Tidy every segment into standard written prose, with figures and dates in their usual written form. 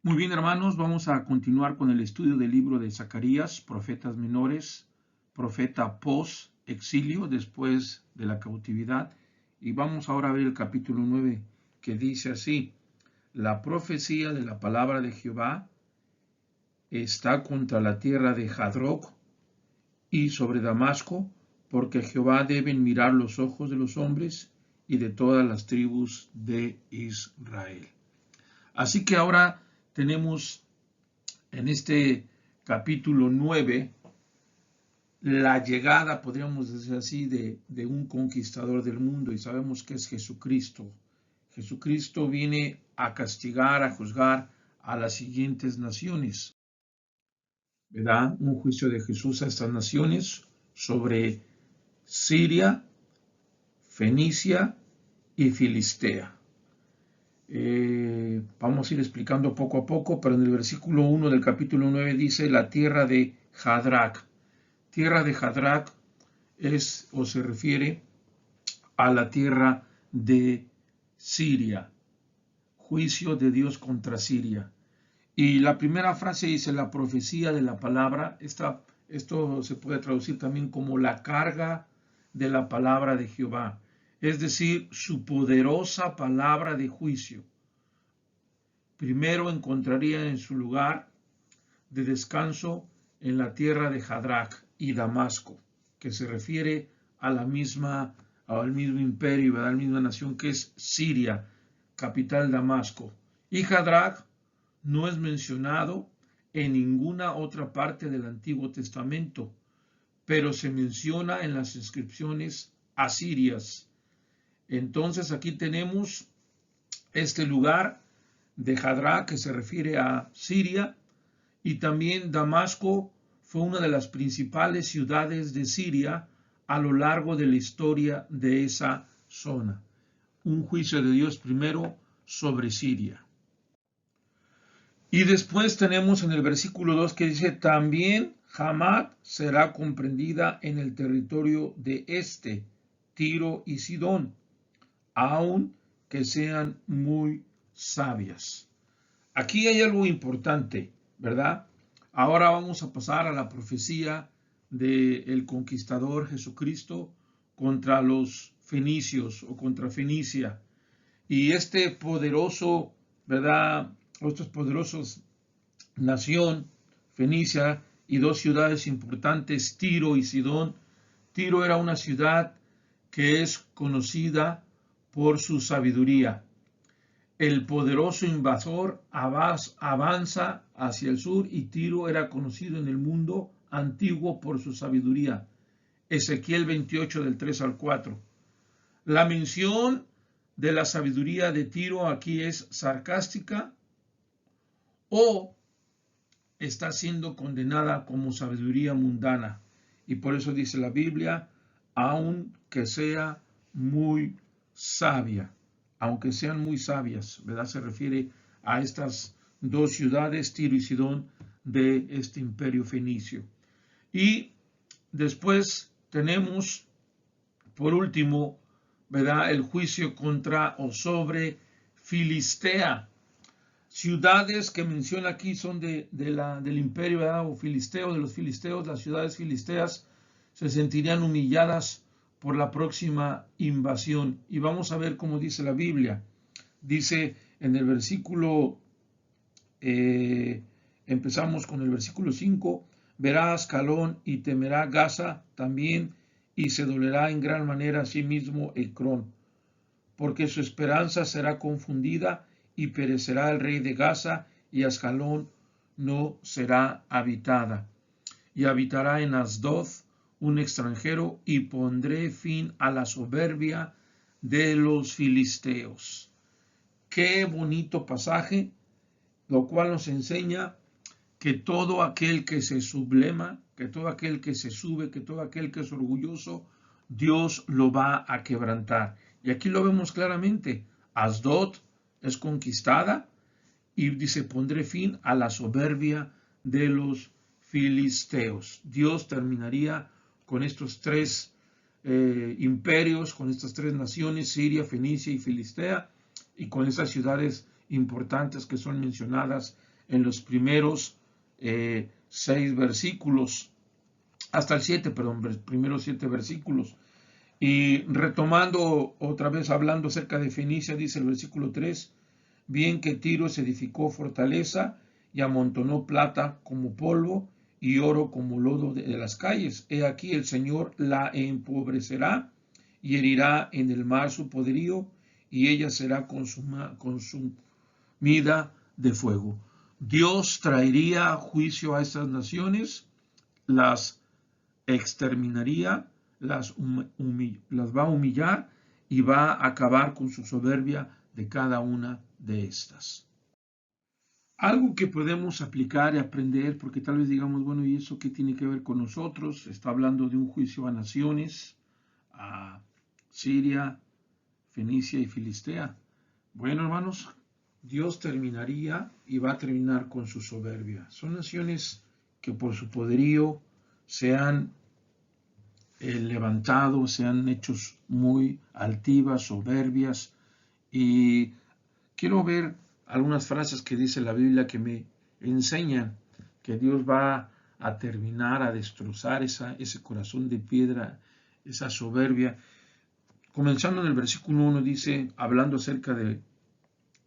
Muy bien, hermanos, vamos a continuar con el estudio del libro de Zacarías, profetas menores, profeta post-exilio, después de la cautividad. Y vamos ahora a ver el capítulo 9, que dice así: la profecía de la palabra de Jehová está contra la tierra de Jadroc y sobre Damasco, porque Jehová deben mirar los ojos de los hombres y de todas las tribus de Israel. Así que ahora tenemos en este capítulo 9 la llegada, podríamos decir así, de un conquistador del mundo, y sabemos que es Jesucristo. Jesucristo viene a castigar, a juzgar a las siguientes naciones. ¿Verdad? Un juicio de Jesús a estas naciones sobre Siria, Fenicia y Filistea. Vamos a ir explicando poco a poco, pero en el versículo 1 del capítulo 9 dice la tierra de Hadrac. Tierra de Hadrac es o se refiere a la tierra de Siria. Juicio de Dios contra Siria. Y la primera frase dice la profecía de la palabra. Esto se puede traducir también como la carga de la palabra de Jehová. Es decir, su poderosa palabra de juicio. Primero encontraría en su lugar de descanso en la tierra de Hadrac y Damasco, que se refiere a al mismo imperio, a la misma nación que es Siria, capital Damasco. Y Hadrac no es mencionado en ninguna otra parte del Antiguo Testamento, pero se menciona en las inscripciones asirias. Entonces aquí tenemos este lugar de Hadrac que se refiere a Siria, y también Damasco fue una de las principales ciudades de Siria a lo largo de la historia de esa zona. Un juicio de Dios primero sobre Siria. Y después tenemos en el versículo 2 que dice, también Hamat será comprendida en el territorio de Tiro y Sidón, aun que sean muy sabias. Aquí hay algo importante, ¿verdad? Ahora vamos a pasar a la profecía del conquistador Jesucristo contra los fenicios o contra Fenicia. Y este poderoso, ¿verdad? Estos poderosos nación, Fenicia, y dos ciudades importantes, Tiro y Sidón. Tiro era una ciudad que es conocida por su sabiduría. El poderoso invasor avanza hacia el sur y Tiro era conocido en el mundo antiguo por su sabiduría. Ezequiel 28 del 3 al 4. La mención de la sabiduría de Tiro aquí es sarcástica o está siendo condenada como sabiduría mundana. Y por eso dice la Biblia, aunque sea muy sabia. Aunque sean muy sabias, ¿verdad? Se refiere a estas dos ciudades, Tiro y Sidón, de este imperio fenicio. Y después tenemos, por último, ¿verdad? El juicio contra o sobre Filistea. Ciudades que menciona aquí son del imperio, ¿verdad? O filisteo, de los filisteos. Las ciudades filisteas se sentirían humilladas por la próxima invasión. Y vamos a ver cómo dice la Biblia. Dice en el versículo, empezamos con el versículo 5, verá Ascalón y temerá Gaza también, y se dolerá en gran manera a sí mismo Ecrón, porque su esperanza será confundida y perecerá el rey de Gaza, y Ascalón no será habitada. Y habitará en Asdod un extranjero, y pondré fin a la soberbia de los filisteos. Qué bonito pasaje, lo cual nos enseña que todo aquel que se sublema, que todo aquel que se sube, que todo aquel que es orgulloso, Dios lo va a quebrantar. Y aquí lo vemos claramente. Asdod es conquistada y dice, pondré fin a la soberbia de los filisteos. Dios terminaría con estos tres imperios, con estas tres naciones, Siria, Fenicia y Filistea, y con esas ciudades importantes que son mencionadas en los primeros 6 versículos, hasta el 7, perdón, primeros 7 versículos. Y retomando otra vez, hablando acerca de Fenicia, dice el versículo 3, bien que Tiro se edificó fortaleza y amontonó plata como polvo y oro como lodo de las calles. He aquí el Señor la empobrecerá y herirá en el mar su poderío, y ella será consumida de fuego. Dios traería juicio a estas naciones, las exterminaría, las va a humillar y va a acabar con su soberbia de cada una de estas. Algo que podemos aplicar y aprender, porque tal vez digamos, bueno, ¿y eso qué tiene que ver con nosotros? Está hablando de un juicio a naciones, a Siria, Fenicia y Filistea. Bueno, hermanos, Dios terminaría y va a terminar con su soberbia. Son naciones que por su poderío se han levantado, se han hecho muy altivas, soberbias, y quiero ver algunas frases que dice la Biblia que me enseñan que Dios va a terminar, a destrozar ese corazón de piedra, esa soberbia. Comenzando en el versículo 1 dice, hablando acerca del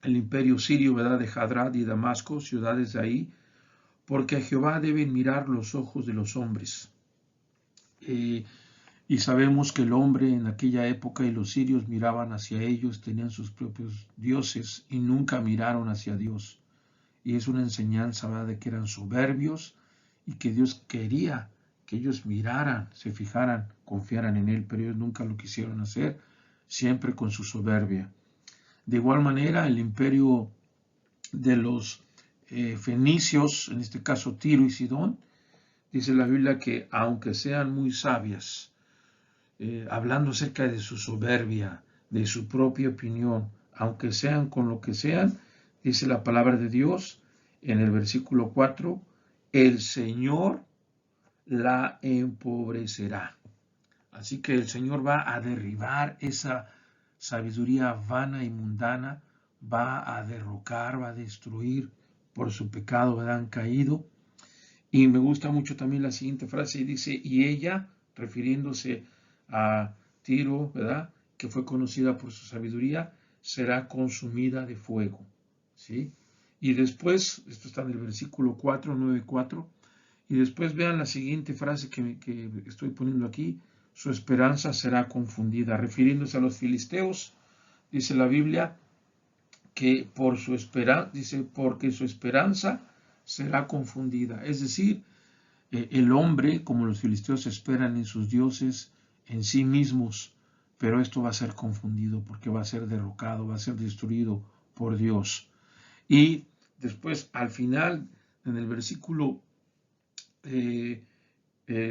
imperio sirio, ¿verdad?, de Hadrad y Damasco, ciudades de ahí, porque a Jehová deben mirar los ojos de los hombres. Y sabemos que el hombre en aquella época y los sirios miraban hacia ellos, tenían sus propios dioses y nunca miraron hacia Dios. Y es una enseñanza, ¿verdad?, de que eran soberbios y que Dios quería que ellos miraran, se fijaran, confiaran en Él, pero ellos nunca lo quisieron hacer, siempre con su soberbia. De igual manera, el imperio de los fenicios, en este caso Tiro y Sidón, dice la Biblia que aunque sean muy sabias, hablando acerca de su soberbia, de su propia opinión, aunque sean con lo que sean, dice la palabra de Dios en el versículo 4, el Señor la empobrecerá. Así que el Señor va a derribar esa sabiduría vana y mundana, va a derrocar, va a destruir por su pecado, ¿verdad?, han caído. Y me gusta mucho también la siguiente frase, dice, y ella, refiriéndose a Tiro, ¿verdad?, que fue conocida por su sabiduría, será consumida de fuego, ¿sí? Y después, esto está en el versículo 4, 9:4, y después vean la siguiente frase que estoy poniendo aquí, su esperanza será confundida, refiriéndose a los filisteos, dice la Biblia, que por su esperanza, dice, porque su esperanza será confundida, es decir, el hombre, como los filisteos, esperan en sus dioses, en sí mismos, pero esto va a ser confundido porque va a ser derrocado, va a ser destruido por Dios. Y después, al final, en el versículo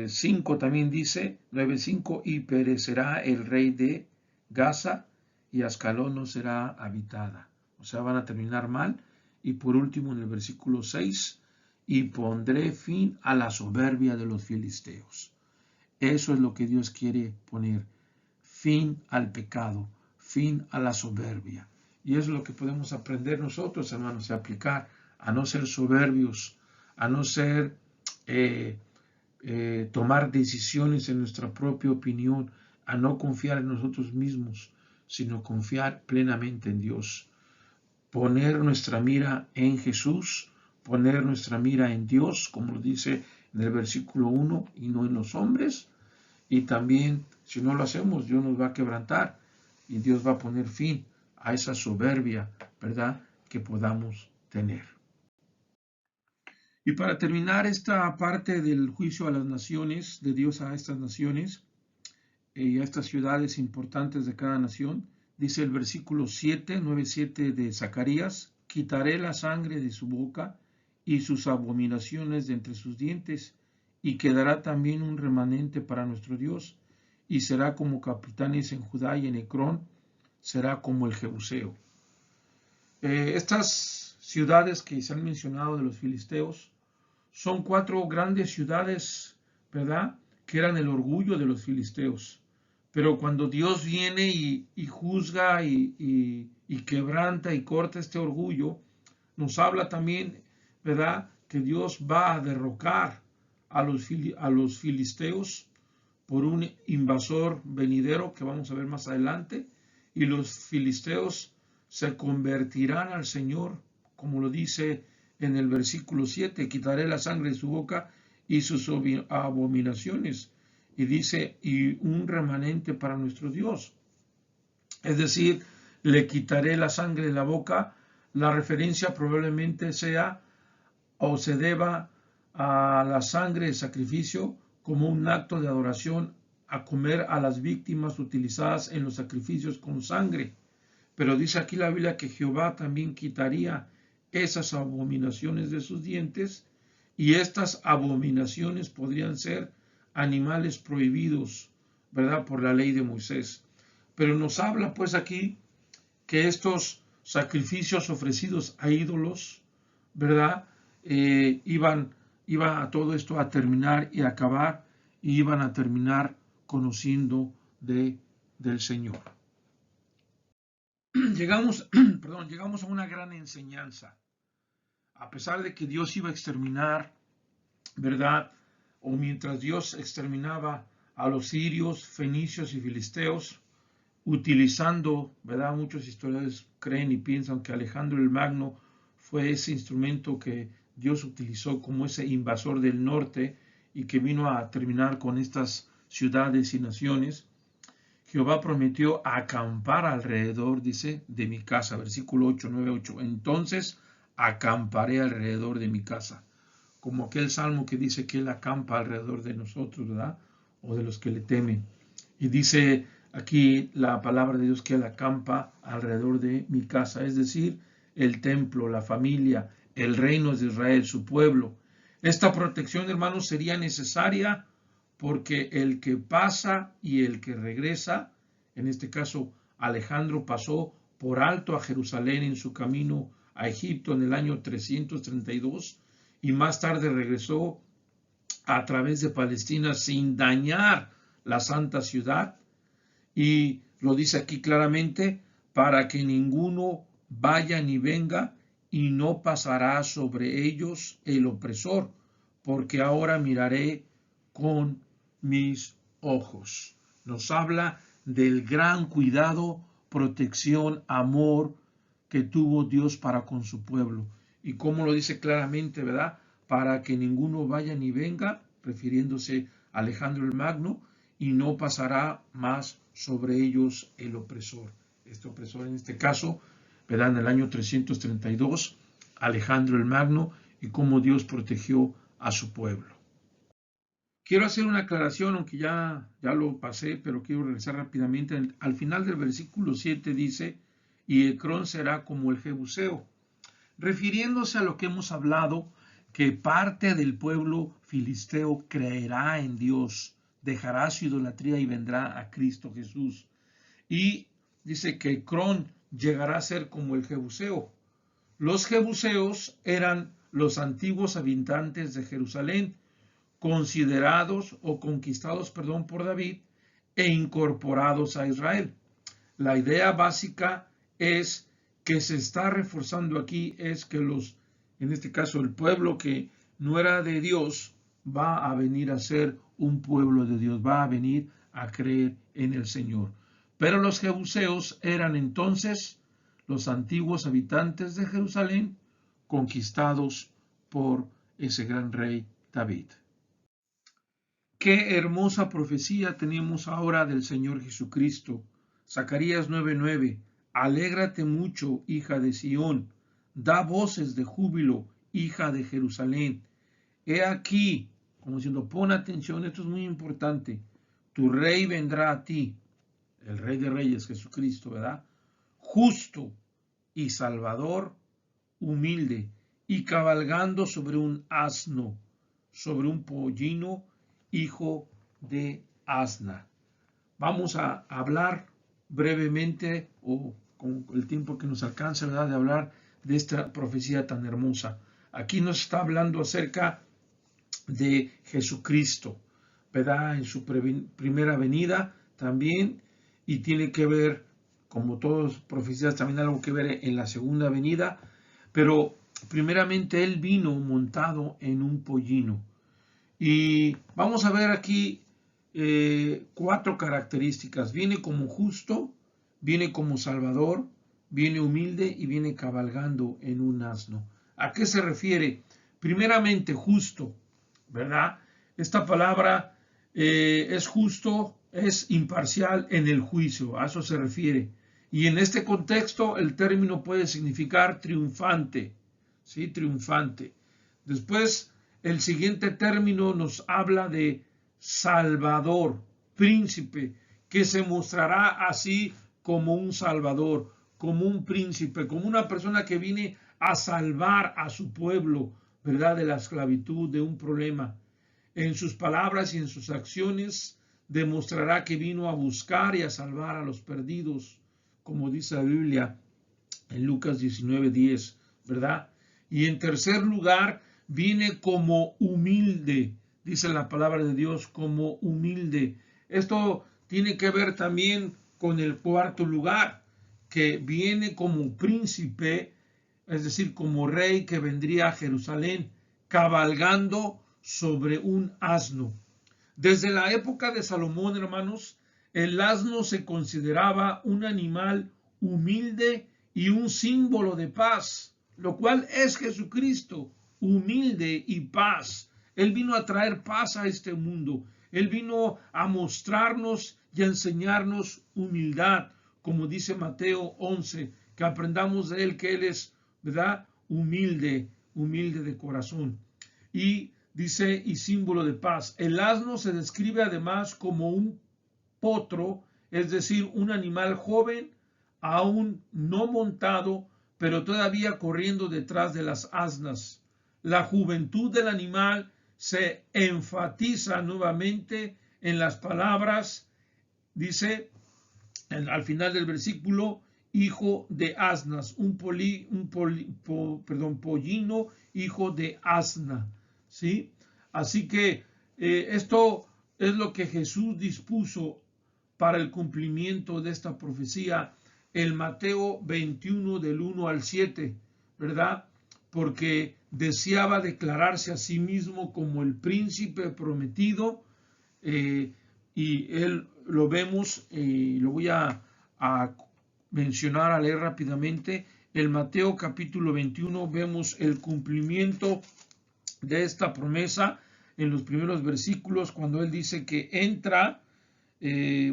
5 también dice, 9:5, y perecerá el rey de Gaza y Ascalón no será habitada. O sea, van a terminar mal. Y por último, en el versículo 6, y pondré fin a la soberbia de los filisteos. Eso es lo que Dios quiere poner, fin al pecado, fin a la soberbia. Y eso es lo que podemos aprender nosotros, hermanos, y aplicar a no ser soberbios, a no ser tomar decisiones en nuestra propia opinión, a no confiar en nosotros mismos, sino confiar plenamente en Dios. Poner nuestra mira en Jesús, poner nuestra mira en Dios, como lo dice en el versículo 1, y no en los hombres. Y también, si no lo hacemos, Dios nos va a quebrantar y Dios va a poner fin a esa soberbia, ¿verdad?, que podamos tener. Y para terminar esta parte del juicio a las naciones, de Dios a estas naciones y a estas ciudades importantes de cada nación, dice el versículo 7, 9:7 de Zacarías, quitaré la sangre de su boca y sus abominaciones de entre sus dientes, y quedará también un remanente para nuestro Dios, y será como capitanes en Judá y en Ecrón, será como el Jebuseo. Estas ciudades que se han mencionado de los filisteos son 4 grandes ciudades, ¿verdad?, que eran el orgullo de los filisteos. Pero cuando Dios viene y juzga y quebranta y corta este orgullo, nos habla también ¿verdad?, que Dios va a derrocar a los filisteos por un invasor venidero que vamos a ver más adelante, y los filisteos se convertirán al Señor, como lo dice en el versículo 7, quitaré la sangre de su boca y sus abominaciones, y dice, y un remanente para nuestro Dios. Es decir, le quitaré la sangre de la boca. La referencia probablemente sea o se deba a la sangre de sacrificio como un acto de adoración a comer a las víctimas utilizadas en los sacrificios con sangre. Pero dice aquí la Biblia que Jehová también quitaría esas abominaciones de sus dientes, y estas abominaciones podrían ser animales prohibidos, ¿verdad?, por la ley de Moisés. Pero nos habla pues aquí que estos sacrificios ofrecidos a ídolos, ¿verdad?, iba a todo esto a terminar y acabar, y iban a terminar conociendo del Señor. Llegamos a una gran enseñanza. A pesar de que Dios iba a exterminar, ¿verdad?, o mientras Dios exterminaba a los sirios, fenicios y filisteos, utilizando, ¿verdad?, muchos historiadores creen y piensan que Alejandro el Magno fue ese instrumento que Dios utilizó como ese invasor del norte y que vino a terminar con estas ciudades y naciones. Jehová prometió acampar alrededor, dice, de mi casa, versículo 8, 9, 8. Entonces acamparé alrededor de mi casa. Como aquel salmo que dice que Él acampa alrededor de nosotros, ¿verdad?, o de los que le temen. Y dice aquí la palabra de Dios que Él acampa alrededor de mi casa, es decir, el templo, la familia, el reino de Israel, su pueblo. Esta protección, hermanos, sería necesaria porque el que pasa y el que regresa, en este caso Alejandro pasó por alto a Jerusalén en su camino a Egipto en el año 332 y más tarde regresó a través de Palestina sin dañar la santa ciudad, y lo dice aquí claramente, para que ninguno vaya ni venga, y no pasará sobre ellos el opresor, porque ahora miraré con mis ojos. Nos habla del gran cuidado, protección, amor que tuvo Dios para con su pueblo. Y como lo dice claramente, ¿verdad?, para que ninguno vaya ni venga, refiriéndose a Alejandro el Magno, y no pasará más sobre ellos el opresor. Este opresor en este caso, ¿verdad?, en el año 332, Alejandro el Magno, y cómo Dios protegió a su pueblo. Quiero hacer una aclaración, aunque ya lo pasé, pero quiero regresar rápidamente. Al final del versículo 7 dice, y Ecrón será como el Jebuseo, refiriéndose a lo que hemos hablado, que parte del pueblo filisteo creerá en Dios, dejará su idolatría y vendrá a Cristo Jesús. Y dice que Ecrón llegará a ser como el Jebuseo. Los jebuseos eran los antiguos habitantes de Jerusalén, considerados o conquistados, por David e incorporados a Israel. La idea básica es que se está reforzando aquí es que en este caso el pueblo que no era de Dios va a venir a ser un pueblo de Dios, va a venir a creer en el Señor. Pero los jebuseos eran entonces los antiguos habitantes de Jerusalén, conquistados por ese gran rey David. Qué hermosa profecía tenemos ahora del Señor Jesucristo. Zacarías 9:9. Alégrate mucho, hija de Sión, da voces de júbilo, hija de Jerusalén. He aquí, como diciendo, pon atención, esto es muy importante, tu rey vendrá a ti, el Rey de Reyes, Jesucristo, ¿verdad?, justo y salvador, humilde, y cabalgando sobre un asno, sobre un pollino, hijo de asna. Vamos a hablar brevemente, o con el tiempo que nos alcanza, ¿verdad?, de hablar de esta profecía tan hermosa. Aquí nos está hablando acerca de Jesucristo, ¿verdad?, en su primera venida también, y tiene que ver, como todas profecías, también algo que ver en la segunda venida, pero primeramente Él vino montado en un pollino. Y vamos a ver aquí 4 características. Viene como justo, viene como salvador, viene humilde y viene cabalgando en un asno. ¿A qué se refiere? Primeramente justo, ¿verdad? Esta palabra es justo, es imparcial en el juicio, a eso se refiere. Y en este contexto el término puede significar triunfante, ¿sí? Triunfante. Después, el siguiente término nos habla de Salvador, príncipe, que se mostrará así como un Salvador, como un príncipe, como una persona que viene a salvar a su pueblo, ¿verdad? De la esclavitud, de un problema. En sus palabras y en sus acciones demostrará que vino a buscar y a salvar a los perdidos, como dice la Biblia en Lucas 19:10, ¿verdad? Y en tercer lugar, viene como humilde, dice la palabra de Dios, como humilde. Esto tiene que ver también con el cuarto lugar, que viene como príncipe, es decir, como rey que vendría a Jerusalén, cabalgando sobre un asno. Desde la época de Salomón, hermanos, el asno se consideraba un animal humilde y un símbolo de paz, lo cual es Jesucristo, humilde y paz. Él vino a traer paz a este mundo. Él vino a mostrarnos y a enseñarnos humildad, como dice Mateo 11, que aprendamos de él que él es, ¿verdad? Humilde, humilde de corazón. Y dice, y símbolo de paz. El asno se describe además como un potro, es decir, un animal joven, aún no montado, pero todavía corriendo detrás de las asnas. La juventud del animal se enfatiza nuevamente en las palabras, dice al final del versículo, hijo de asnas, pollino, hijo de asna, ¿sí? Así que esto es lo que Jesús dispuso para el cumplimiento de esta profecía en Mateo 21 del 1 al 7, ¿verdad? Porque deseaba declararse a sí mismo como el príncipe prometido, y él lo vemos, lo voy a mencionar, a leer rápidamente. En Mateo capítulo 21 vemos el cumplimiento de esta promesa en los primeros versículos, cuando él dice que entra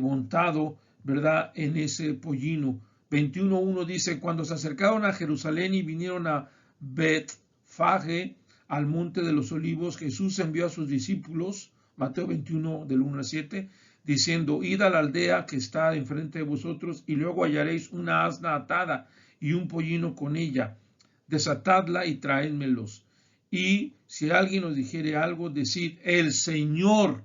montado, ¿verdad?, en ese pollino. 21:1 dice, cuando se acercaron a Jerusalén y vinieron a Betfage, al monte de los olivos, Jesús envió a sus discípulos, Mateo 21 del 1 al 7, diciendo, id a la aldea que está enfrente de vosotros y luego hallaréis una asna atada y un pollino con ella, desatadla y traédmelos. Y si alguien os dijere algo, decid, el Señor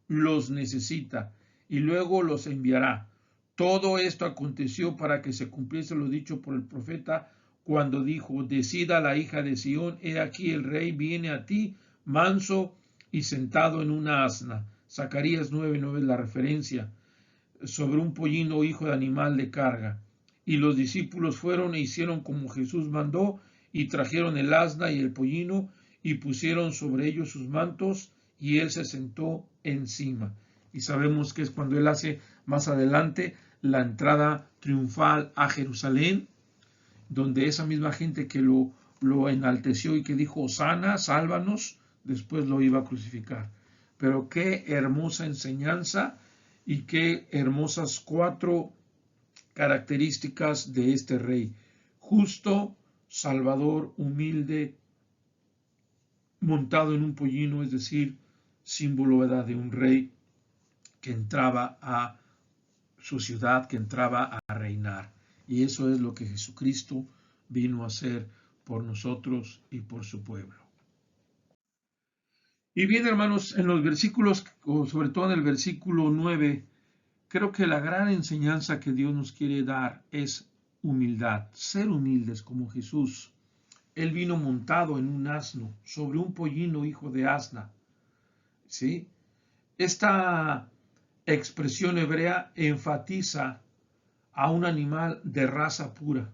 los necesita y luego los enviará. Todo esto aconteció para que se cumpliese lo dicho por el profeta cuando dijo, decida la hija de Sión, he aquí el rey viene a ti, manso y sentado en una asna. Zacarías 9:9 es la referencia, sobre un pollino, hijo de animal de carga. Y los discípulos fueron e hicieron como Jesús mandó, y trajeron el asna y el pollino, y pusieron sobre ellos sus mantos, y él se sentó encima. Y sabemos que es cuando él hace más adelante la entrada triunfal a Jerusalén, donde esa misma gente que lo enalteció y que dijo, Hosana, sálvanos, después lo iba a crucificar. Pero qué hermosa enseñanza y qué hermosas 4 características de este rey. Justo, salvador, humilde, montado en un pollino, es decir, símbolo, ¿verdad?, de un rey que entraba a su ciudad, que entraba a reinar. Y eso es lo que Jesucristo vino a hacer por nosotros y por su pueblo. Y bien, hermanos, en los versículos, o sobre todo en el versículo 9, creo que la gran enseñanza que Dios nos quiere dar es humildad, ser humildes como Jesús. Él vino montado en un asno, sobre un pollino, hijo de asna. ¿Sí? Esta expresión hebrea enfatiza a un animal de raza pura,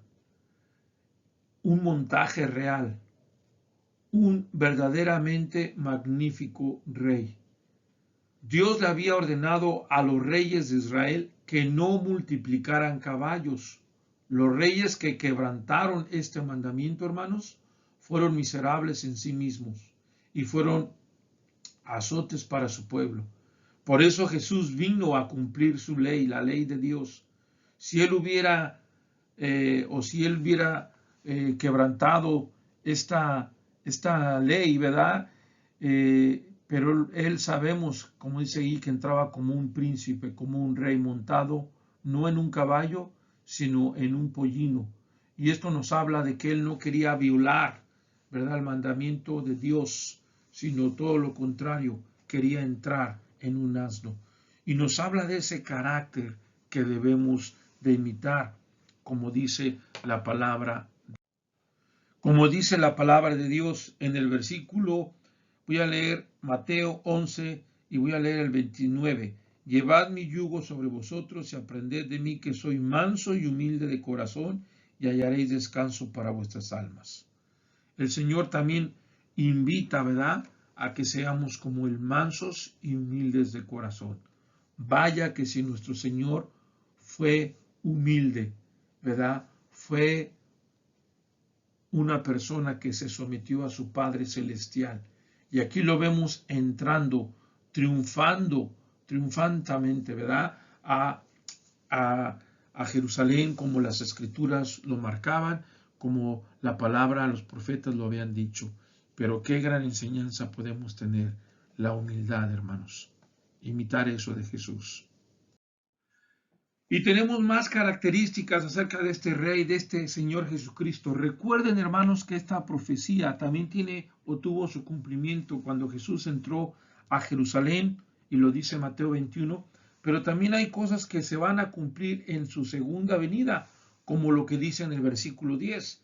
un montaje real, un verdaderamente magnífico rey. Dios le había ordenado a los reyes de Israel que no multiplicaran caballos. Los reyes que quebrantaron este mandamiento, hermanos, fueron miserables en sí mismos y fueron azotes para su pueblo. Por eso Jesús vino a cumplir su ley, la ley de Dios. Si él hubiera quebrantado esta ley, ¿verdad? Pero él sabemos, como dice ahí, que entraba como un príncipe, como un rey montado, no en un caballo, sino en un pollino. Y esto nos habla de que él no quería violar, ¿verdad?, el mandamiento de Dios, sino todo lo contrario, quería entrar en un asno. Y nos habla de ese carácter que debemos de imitar, como dice la palabra. Como dice la palabra de Dios en el versículo, voy a leer Mateo 11 y voy a leer el 29. Llevad mi yugo sobre vosotros y aprended de mí, que soy manso y humilde de corazón, y hallaréis descanso para vuestras almas. El Señor también invita, ¿verdad?, a que seamos como el mansos y humildes de corazón. Vaya que si nuestro Señor fue humilde, ¿verdad?, fue una persona que se sometió a su Padre Celestial. Y aquí lo vemos entrando, triunfantemente, ¿verdad?, a Jerusalén, como las Escrituras lo marcaban, como la palabra, los profetas lo habían dicho. Pero qué gran enseñanza podemos tener, la humildad, hermanos. Imitar eso de Jesús. Y tenemos más características acerca de este rey, de este Señor Jesucristo. Recuerden, hermanos, que esta profecía también tuvo su cumplimiento cuando Jesús entró a Jerusalén, y lo dice Mateo 21, pero también hay cosas que se van a cumplir en su segunda venida, como lo que dice en el versículo 10.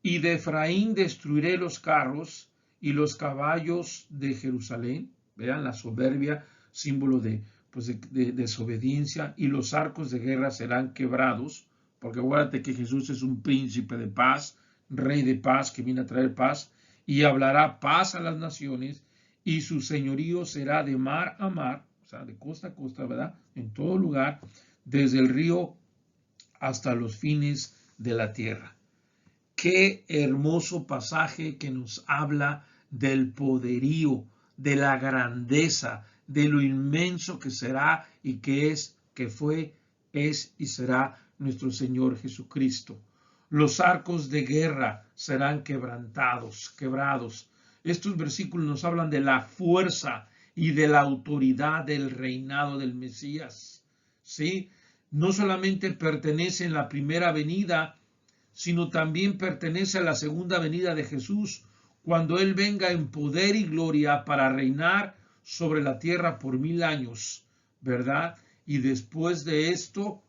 Y de Efraín destruiré los carros y los caballos de Jerusalén. Vean la soberbia, símbolo de desobediencia, y los arcos de guerra serán quebrados, porque acuérdate que Jesús es un príncipe de paz, rey de paz, que viene a traer paz, y hablará paz a las naciones, y su señorío será de mar a mar, o sea, de costa a costa, ¿verdad?, en todo lugar, desde el río hasta los fines de la tierra. Qué hermoso pasaje que nos habla del poderío, de la grandeza, de lo inmenso que será y que es, que fue, es y será nuestro Señor Jesucristo. Los arcos de guerra serán quebrados. Estos versículos nos hablan de la fuerza y de la autoridad del reinado del Mesías. ¿Sí? No solamente pertenece en la primera venida, sino también pertenece a la segunda venida de Jesús, cuando Él venga en poder y gloria para reinar sobre la tierra por 1000 años, ¿verdad? Y después de esto,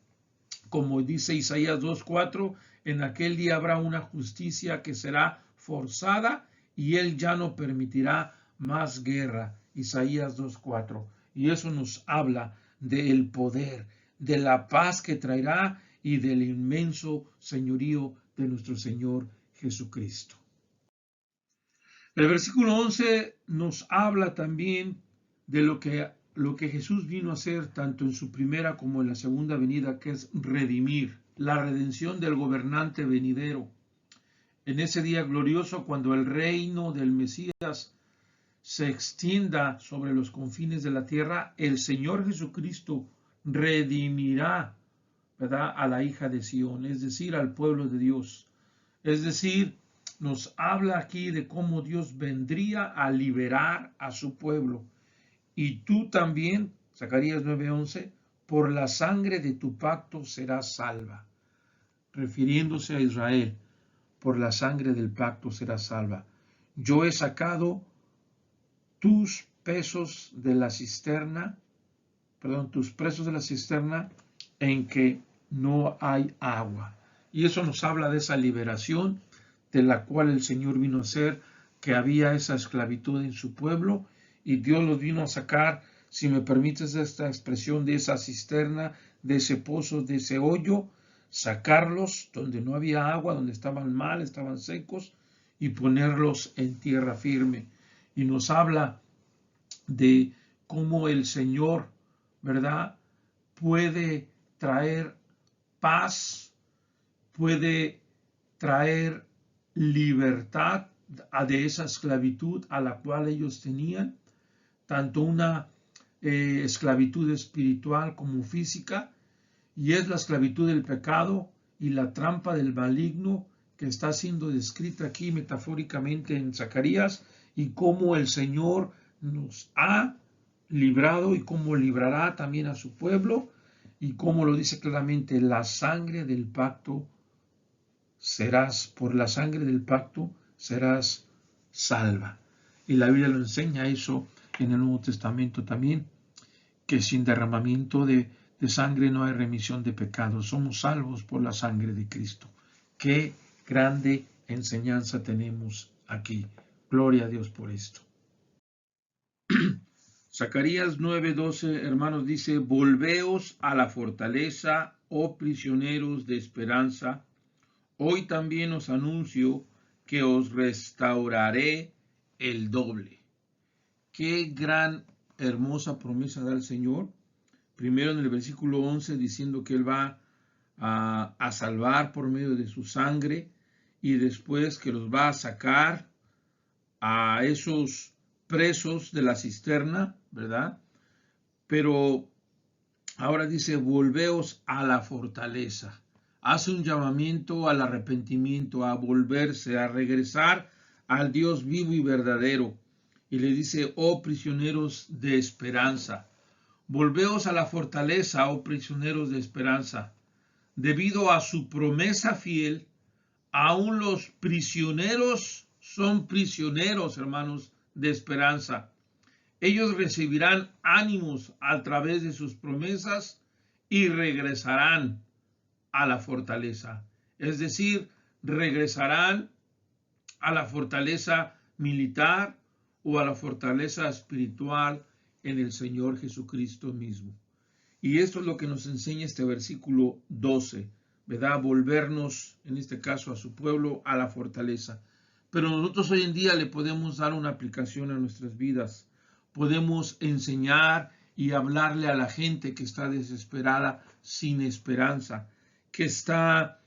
como dice Isaías 2:4, en aquel día habrá una justicia que será forzada y Él ya no permitirá más guerra. Isaías 2:4. Y eso nos habla del poder, de la paz que traerá y del inmenso señorío de nuestro Señor Jesucristo. El versículo 11 nos habla también de lo que Jesús vino a hacer tanto en su primera como en la segunda venida, que es redimir, la redención del gobernante venidero. En ese día glorioso, cuando el reino del Mesías se extienda sobre los confines de la tierra, el Señor Jesucristo redimirá, ¿verdad?, a la hija de Sión, es decir, al pueblo de Dios. Es decir, nos habla aquí de cómo Dios vendría a liberar a su pueblo. Y tú también, Zacarías 9:11, por la sangre de tu pacto serás salva. Refiriéndose a Israel, por la sangre del pacto serás salva. Yo he sacado tus presos de la cisterna en que no hay agua. Y eso nos habla de esa liberación de la cual el Señor vino a hacer, que había esa esclavitud en su pueblo, y Dios los vino a sacar, si me permites esta expresión, de esa cisterna, de ese pozo, de ese hoyo, sacarlos donde no había agua, donde estaban mal, estaban secos, y ponerlos en tierra firme. Y nos habla de cómo el Señor, ¿verdad?, puede traer paz, puede traer libertad de esa esclavitud a la cual ellos tenían, tanto una esclavitud espiritual como física, y es la esclavitud del pecado y la trampa del maligno que está siendo descrita aquí metafóricamente en Zacarías, y cómo el Señor nos ha librado y cómo librará también a su pueblo, y cómo lo dice claramente: la sangre del pacto por la sangre del pacto serás salva. Y la Biblia lo enseña eso en el Nuevo Testamento también, que sin derramamiento de sangre no hay remisión de pecados. Somos salvos por la sangre de Cristo. Qué grande enseñanza tenemos aquí. Gloria a Dios por esto. Zacarías 9:12, hermanos, dice: volveos a la fortaleza, oh prisioneros de esperanza. Hoy también os anuncio que os restauraré el doble. Qué gran, hermosa promesa da el Señor. Primero en el versículo 11 diciendo que Él va a salvar por medio de su sangre, y después que los va a sacar a esos presos de la cisterna, ¿verdad? Pero ahora dice: volveos a la fortaleza. Hace un llamamiento al arrepentimiento, a volverse, a regresar al Dios vivo y verdadero. Y le dice: oh prisioneros de esperanza, volveos a la fortaleza, oh prisioneros de esperanza. Debido a su promesa fiel, aún los prisioneros son prisioneros, hermanos, de esperanza. Ellos recibirán ánimos a través de sus promesas y regresarán a la fortaleza. Es decir, regresarán a la fortaleza militar o a la fortaleza espiritual en el Señor Jesucristo mismo. Y esto es lo que nos enseña este versículo 12, ¿verdad? Volvernos, en este caso a su pueblo, a la fortaleza. Pero nosotros hoy en día le podemos dar una aplicación a nuestras vidas. Podemos enseñar y hablarle a la gente que está desesperada, sin esperanza, que está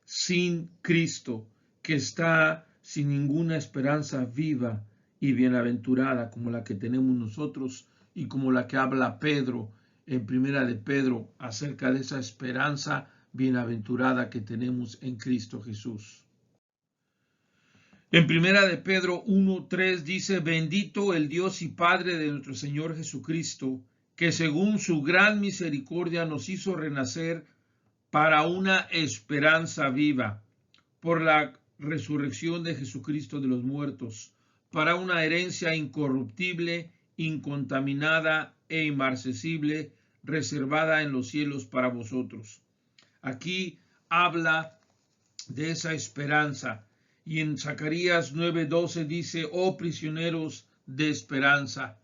sin Cristo, que está sin ninguna esperanza viva y bienaventurada como la que tenemos nosotros, y como la que habla Pedro en Primera de Pedro acerca de esa esperanza bienaventurada que tenemos en Cristo Jesús. En Primera de Pedro 1:3 dice: bendito el Dios y Padre de nuestro Señor Jesucristo, que según su gran misericordia nos hizo renacer para una esperanza viva, por la resurrección de Jesucristo de los muertos, para una herencia incorruptible, incontaminada e inmarcesible, reservada en los cielos para vosotros. Aquí habla de esa esperanza. Y en Zacarías 9:12 dice: oh prisioneros de esperanza.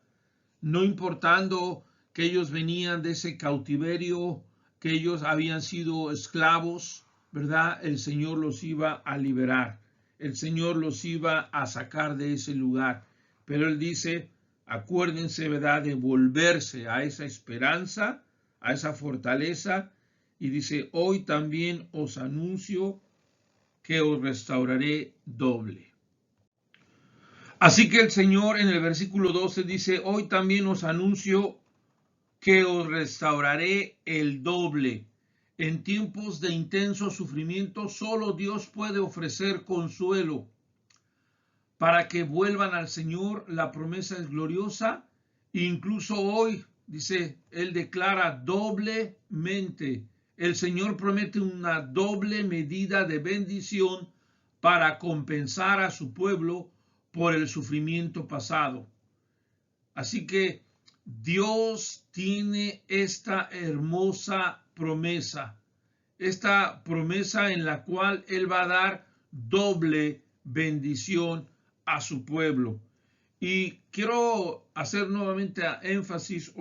No importando que ellos venían de ese cautiverio, que ellos habían sido esclavos, ¿verdad? El Señor los iba a liberar. El Señor los iba a sacar de ese lugar. Pero Él dice: acuérdense, ¿verdad?, de volverse a esa esperanza, a esa fortaleza. Y dice: hoy también os anuncio que os restauraré doble. Así que el Señor en el versículo 12 dice: hoy también os anuncio que os restauraré el doble. En tiempos de intenso sufrimiento, solo Dios puede ofrecer consuelo. Para que vuelvan al Señor, la promesa es gloriosa. Incluso hoy, dice, Él declara doblemente. El Señor promete una doble medida de bendición para compensar a su pueblo por el sufrimiento pasado. Así que Dios tiene esta hermosa promesa en la cual Él va a dar doble bendición a su pueblo. Y quiero hacer nuevamente énfasis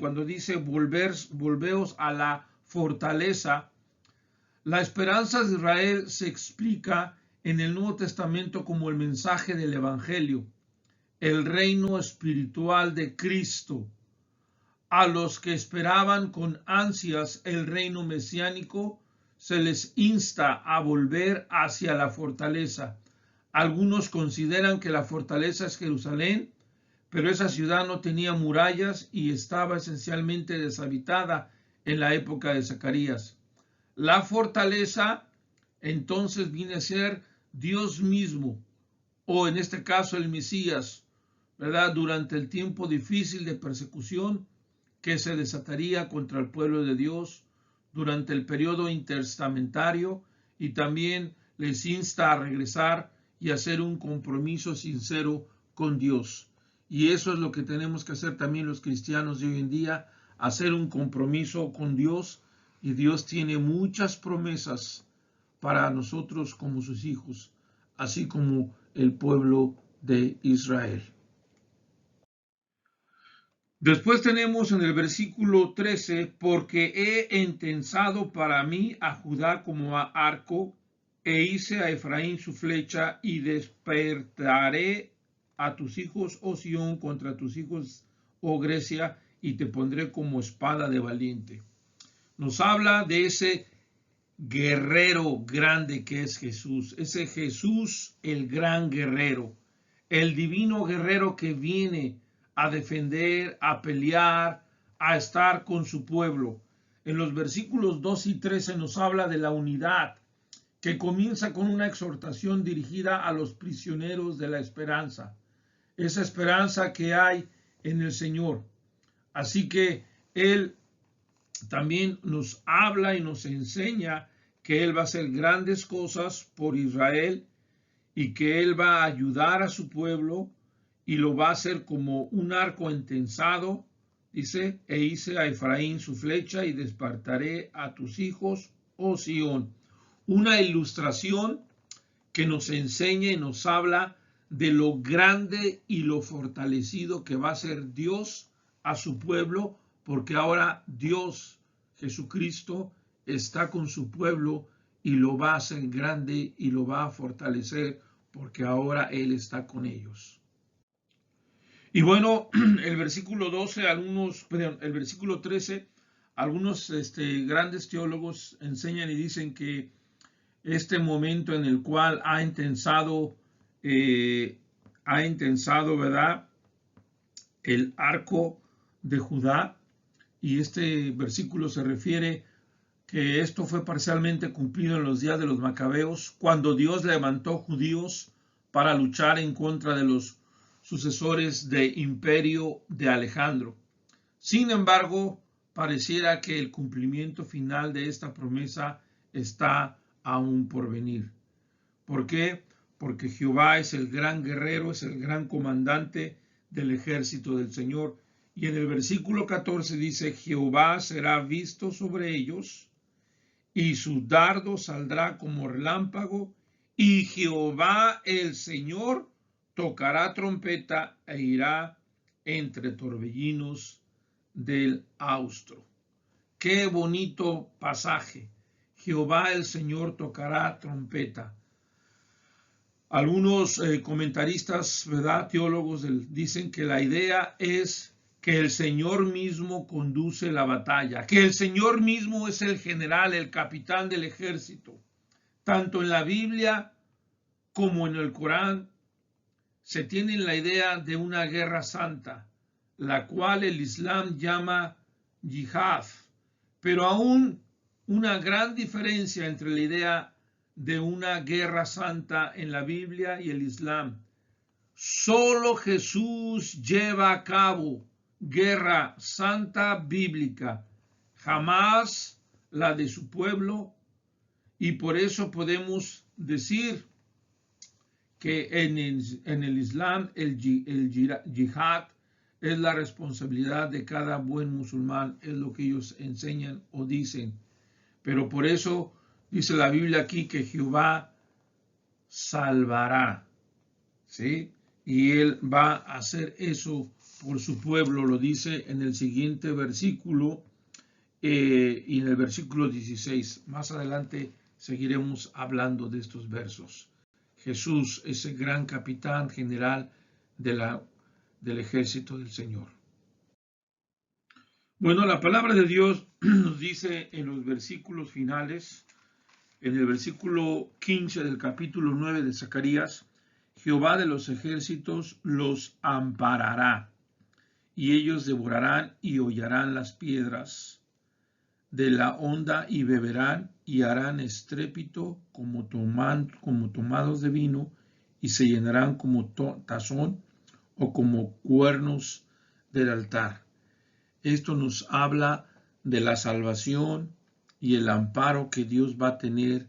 cuando dice volveos a la fortaleza. La esperanza de Israel se explica en el Nuevo Testamento como el mensaje del Evangelio, el reino espiritual de Cristo. A los que esperaban con ansias el reino mesiánico, se les insta a volver hacia la fortaleza. Algunos consideran que la fortaleza es Jerusalén, pero esa ciudad no tenía murallas y estaba esencialmente deshabitada en la época de Zacarías. La fortaleza entonces viene a ser Dios mismo, o en este caso el Mesías, ¿verdad? Durante el tiempo difícil de persecución que se desataría contra el pueblo de Dios durante el periodo intertestamentario, y también les insta a regresar y hacer un compromiso sincero con Dios. Y eso es lo que tenemos que hacer también los cristianos de hoy en día, hacer un compromiso con Dios, y Dios tiene muchas promesas para nosotros como sus hijos, así como el pueblo de Israel. Después tenemos en el versículo 13, porque he entensado para mí a Judá como a arco, e hice a Efraín su flecha, y despertaré a tus hijos, oh Sión, contra tus hijos, oh Grecia, y te pondré como espada de valiente. Nos habla de ese guerrero grande que es Jesús, ese Jesús el gran guerrero, el divino guerrero que viene a defender, a pelear, a estar con su pueblo. En los versículos 2 y 13 nos habla de la unidad, que comienza con una exhortación dirigida a los prisioneros de la esperanza, esa esperanza que hay en el Señor. Así que Él también nos habla y nos enseña que Él va a hacer grandes cosas por Israel y que Él va a ayudar a su pueblo y lo va a hacer como un arco entensado. Dice, e hice a Efraín su flecha y despertaré a tus hijos, oh Sión. Una ilustración que nos enseña y nos habla de lo grande y lo fortalecido que va a ser Dios a su pueblo, porque ahora Dios, Jesucristo, está con su pueblo y lo va a hacer grande y lo va a fortalecer, porque ahora Él está con ellos. Y bueno, el versículo 12, el versículo 13, algunos grandes teólogos enseñan y dicen que este momento en el cual ha intensado, ¿verdad?, el arco de Judá, y este versículo se refiere que esto fue parcialmente cumplido en los días de los macabeos, cuando Dios levantó judíos para luchar en contra de los sucesores del imperio de Alejandro. Sin embargo, pareciera que el cumplimiento final de esta promesa está aún por venir. ¿Por qué? Porque Jehová es el gran guerrero, es el gran comandante del ejército del Señor. Y en el versículo 14 dice, Jehová será visto sobre ellos, y su dardo saldrá como relámpago, y Jehová el Señor tocará trompeta e irá entre torbellinos del austro. Qué bonito pasaje. Jehová el Señor tocará trompeta. Algunos comentaristas, ¿verdad?, teólogos dicen que la idea es que el Señor mismo conduce la batalla, que el Señor mismo es el general, el capitán del ejército. Tanto en la Biblia como en el Corán se tiene la idea de una guerra santa, la cual el Islam llama yihad, pero aún una gran diferencia entre la idea de una guerra santa en la Biblia y el Islam. Solo Jesús lleva a cabo guerra santa bíblica, jamás la de su pueblo, y por eso podemos decir que en el Islam el yihad es la responsabilidad de cada buen musulmán, es lo que ellos enseñan o dicen. Pero por eso dice la Biblia aquí que Jehová salvará, ¿sí? Y Él va a hacer eso por su pueblo, lo dice en el siguiente versículo y en el versículo 16. Más adelante seguiremos hablando de estos versos. Jesús, ese gran capitán general del ejército del Señor. Bueno, la palabra de Dios nos dice en los versículos finales, en el versículo 15 del capítulo 9 de Zacarías, Jehová de los ejércitos los amparará, y ellos devorarán y hollarán las piedras de la honda y beberán y harán estrépito como tomados de vino y se llenarán como tazón o como cuernos del altar. Esto nos habla de la salvación y el amparo que Dios va a tener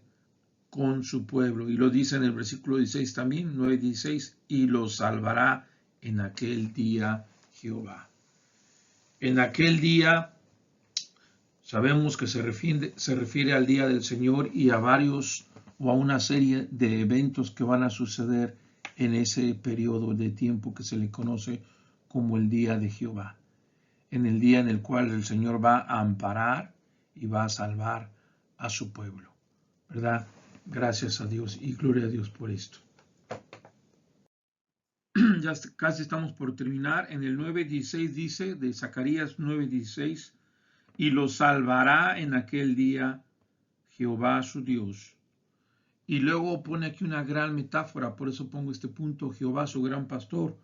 con su pueblo. Y lo dice en el versículo 16 también, 9:16, y los salvará en aquel día Jehová. En aquel día sabemos que se refiere al día del Señor y a varios o a una serie de eventos que van a suceder en ese periodo de tiempo que se le conoce como el día de Jehová. En el día en el cual el Señor va a amparar y va a salvar a su pueblo. ¿Verdad? Gracias a Dios y gloria a Dios por esto. Ya casi estamos por terminar. En el 9:16 dice, de Zacarías 9:16, y los salvará en aquel día Jehová su Dios. Y luego pone aquí una gran metáfora, por eso pongo este punto, Jehová su gran pastor,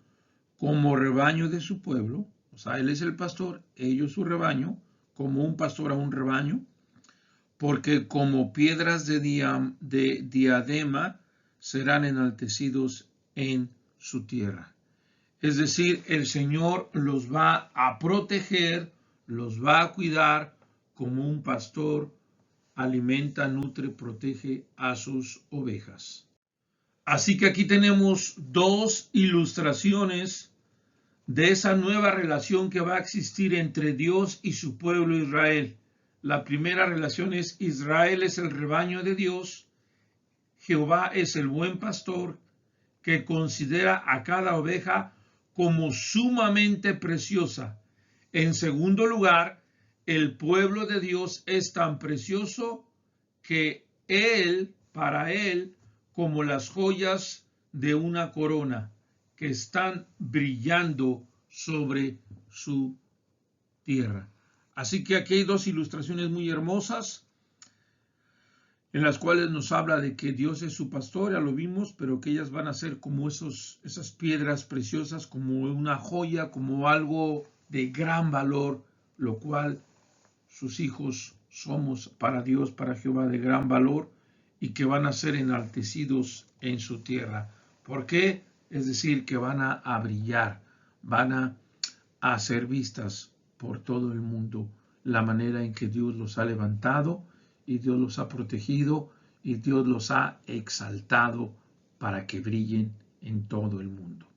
como rebaño de su pueblo. O sea, él es el pastor, ellos su rebaño, como un pastor a un rebaño, porque como piedras de diadema serán enaltecidos en su tierra. Es decir, el Señor los va a proteger, los va a cuidar como un pastor alimenta, nutre, protege a sus ovejas. Así que aquí tenemos dos ilustraciones de esa nueva relación que va a existir entre Dios y su pueblo Israel. La primera relación es Israel es el rebaño de Dios, Jehová es el buen pastor que considera a cada oveja como sumamente preciosa. En segundo lugar, el pueblo de Dios es tan precioso que para él, como las joyas de una corona que están brillando sobre su tierra. Así que aquí hay dos ilustraciones muy hermosas en las cuales nos habla de que Dios es su pastor, ya lo vimos, pero que ellas van a ser como esas piedras preciosas, como una joya, como algo de gran valor, lo cual sus hijos somos para Dios, para Jehová, de gran valor y que van a ser enaltecidos en su tierra. ¿Por qué? Es decir, que van a brillar, van a ser vistas por todo el mundo, la manera en que Dios los ha levantado y Dios los ha protegido y Dios los ha exaltado para que brillen en todo el mundo.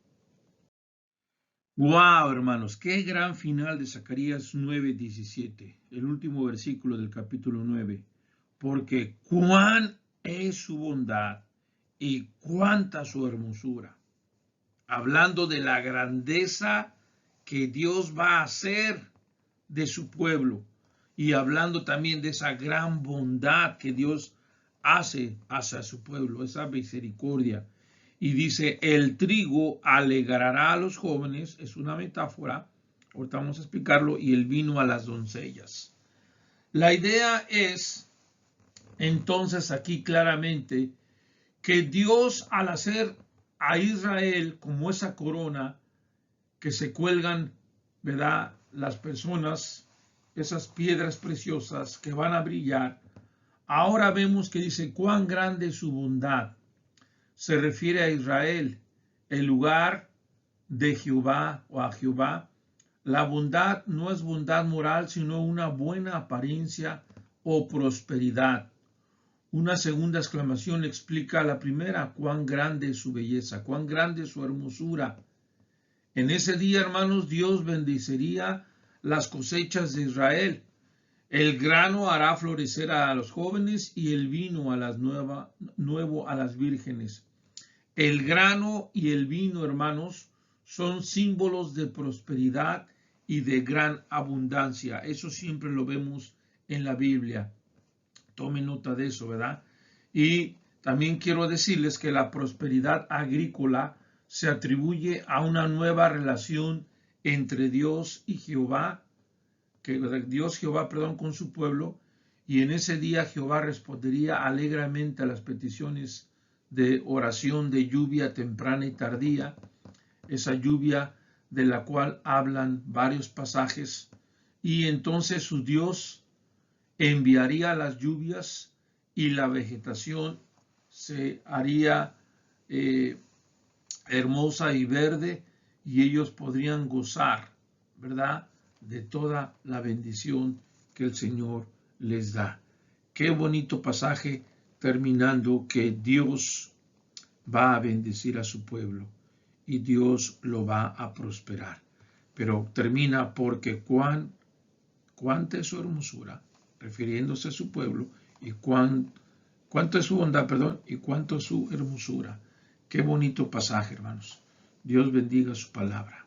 ¡Wow, hermanos! ¡Qué gran final de Zacarías 9:17! El último versículo del capítulo 9. Porque cuán es su bondad y cuánta su hermosura. Hablando de la grandeza que Dios va a hacer de su pueblo y hablando también de esa gran bondad que Dios hace hacia su pueblo, esa misericordia. Y dice, el trigo alegrará a los jóvenes, es una metáfora, ahorita vamos a explicarlo, y el vino a las doncellas. La idea es, entonces aquí claramente, que Dios al hacer a Israel como esa corona que se cuelgan, ¿verdad? Las personas, esas piedras preciosas que van a brillar, ahora vemos que dice, cuán grande es su bondad. Se refiere a Israel, el lugar de Jehová o a Jehová. La bondad no es bondad moral, sino una buena apariencia o prosperidad. Una segunda exclamación explica la primera, cuán grande es su belleza, cuán grande es su hermosura. En ese día, hermanos, Dios bendeciría las cosechas de Israel. El grano hará florecer a los jóvenes y el vino nuevo a las vírgenes. El grano y el vino, hermanos, son símbolos de prosperidad y de gran abundancia. Eso siempre lo vemos en la Biblia. Tome nota de eso, ¿verdad? Y También quiero decirles que la prosperidad agrícola se atribuye a una nueva relación entre Dios y Jehová, con su pueblo, y en ese día Jehová respondería alegremente a las peticiones de oración de lluvia temprana y tardía, esa lluvia de la cual hablan varios pasajes, y entonces su Dios enviaría las lluvias y la vegetación se haría hermosa y verde, y ellos podrían gozar, ¿verdad?, de toda la bendición que el Señor les da. Qué bonito pasaje, terminando que Dios va a bendecir a su pueblo y Dios lo va a prosperar. Pero termina porque cuánta es su hermosura, refiriéndose a su pueblo, y cuánto es su bondad, y cuánto es su hermosura. Qué bonito pasaje, hermanos. Dios bendiga su palabra.